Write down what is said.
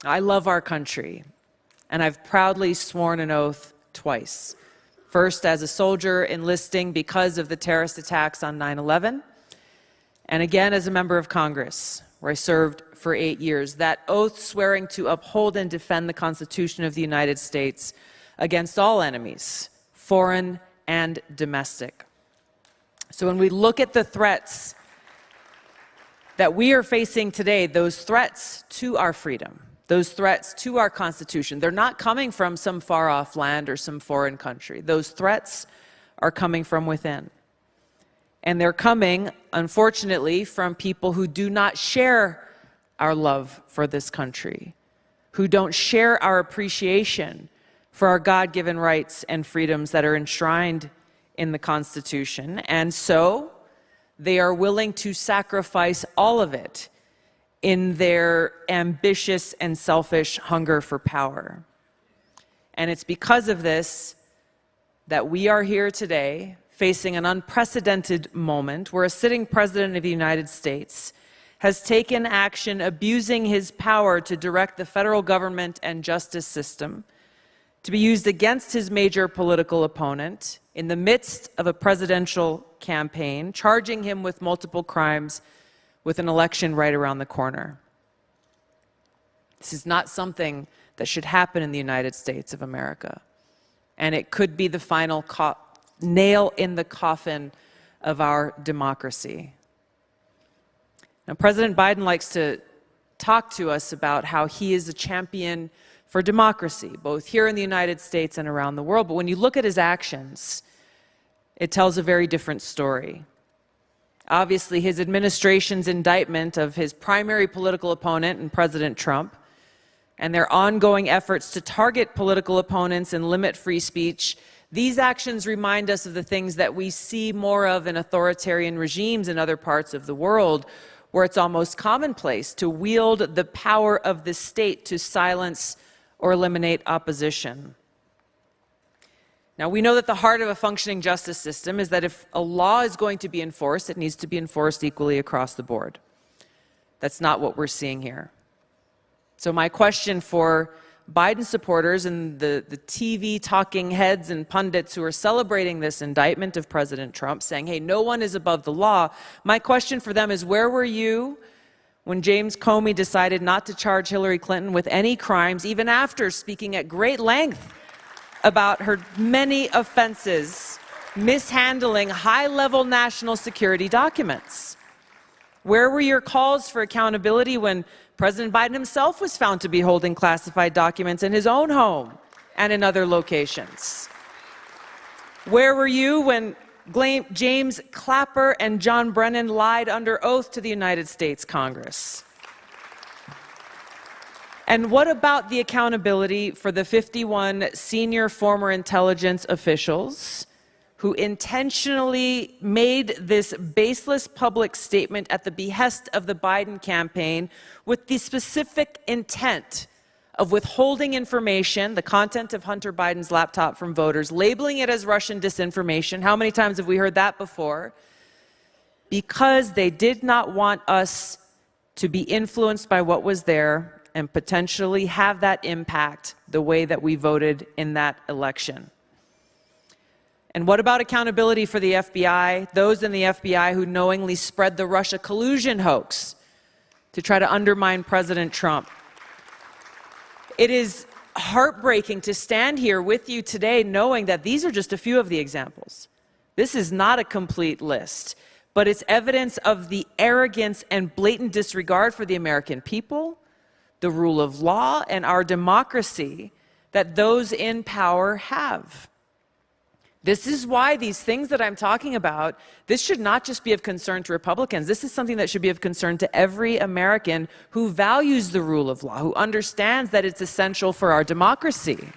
I love our country, and I've proudly sworn an oath twice. First, as a soldier enlisting because of the terrorist attacks on 9/11, and again as a member of Congress, where I served for 8 years. That oath swearing to uphold and defend the Constitution of the United States against all enemies, foreign and domestic. So when we look at the threats that we are facing today, those threats to our freedom, those threats to our Constitution, they're not coming from some far-off land or some foreign country. Those threats are coming from within. And they're coming, unfortunately, from people who do not share our love for this country, who don't share our appreciation for our God-given rights and freedoms that are enshrined in the Constitution. And so they are willing to sacrifice all of it in their ambitious and selfish hunger for power. And it's because of this that we are here today facing an unprecedented moment where a sitting president of the United States has taken action abusing his power to direct the federal government and justice system to be used against his major political opponent in the midst of a presidential campaign, charging him with multiple crimes with an election right around the corner. This is not something that should happen in the United States of America. And it could be the final nail in the coffin of our democracy. Now, President Biden likes to talk to us about how he is a champion for democracy, both here in the United States and around the world. But when you look at his actions, it tells a very different story. Obviously, his administration's indictment of his primary political opponent and President Trump, and their ongoing efforts to target political opponents and limit free speech, these actions remind us of the things that we see more of in authoritarian regimes in other parts of the world, where it's almost commonplace to wield the power of the state to silence or eliminate opposition. Now, we know that the heart of a functioning justice system is that if a law is going to be enforced, it needs to be enforced equally across the board. That's not what we're seeing here. So my question for Biden supporters and the TV talking heads and pundits who are celebrating this indictment of President Trump, saying, hey, no one is above the law, my question for them is, where were you when James Comey decided not to charge Hillary Clinton with any crimes, even after speaking at great length about her many offenses, mishandling high-level national security documents? Where were your calls for accountability when President Biden himself was found to be holding classified documents in his own home and in other locations? Where were you when James Clapper and John Brennan lied under oath to the United States Congress? And what about the accountability for the 51 senior former intelligence officials who intentionally made this baseless public statement at the behest of the Biden campaign with the specific intent of withholding information, the content of Hunter Biden's laptop, from voters, labeling it as Russian disinformation? How many times have we heard that before? Because they did not want us to be influenced by what was there and potentially have that impact the way that we voted in that election. And what about accountability for the FBI, those in the FBI who knowingly spread the Russia collusion hoax to try to undermine President Trump? It is heartbreaking to stand here with you today knowing that these are just a few of the examples. This is not a complete list, but it's evidence of the arrogance and blatant disregard for the American people, the rule of law, and our democracy that those in power have. This is why these things that I'm talking about, this should not just be of concern to Republicans. This is something that should be of concern to every American who values the rule of law, who understands that it's essential for our democracy.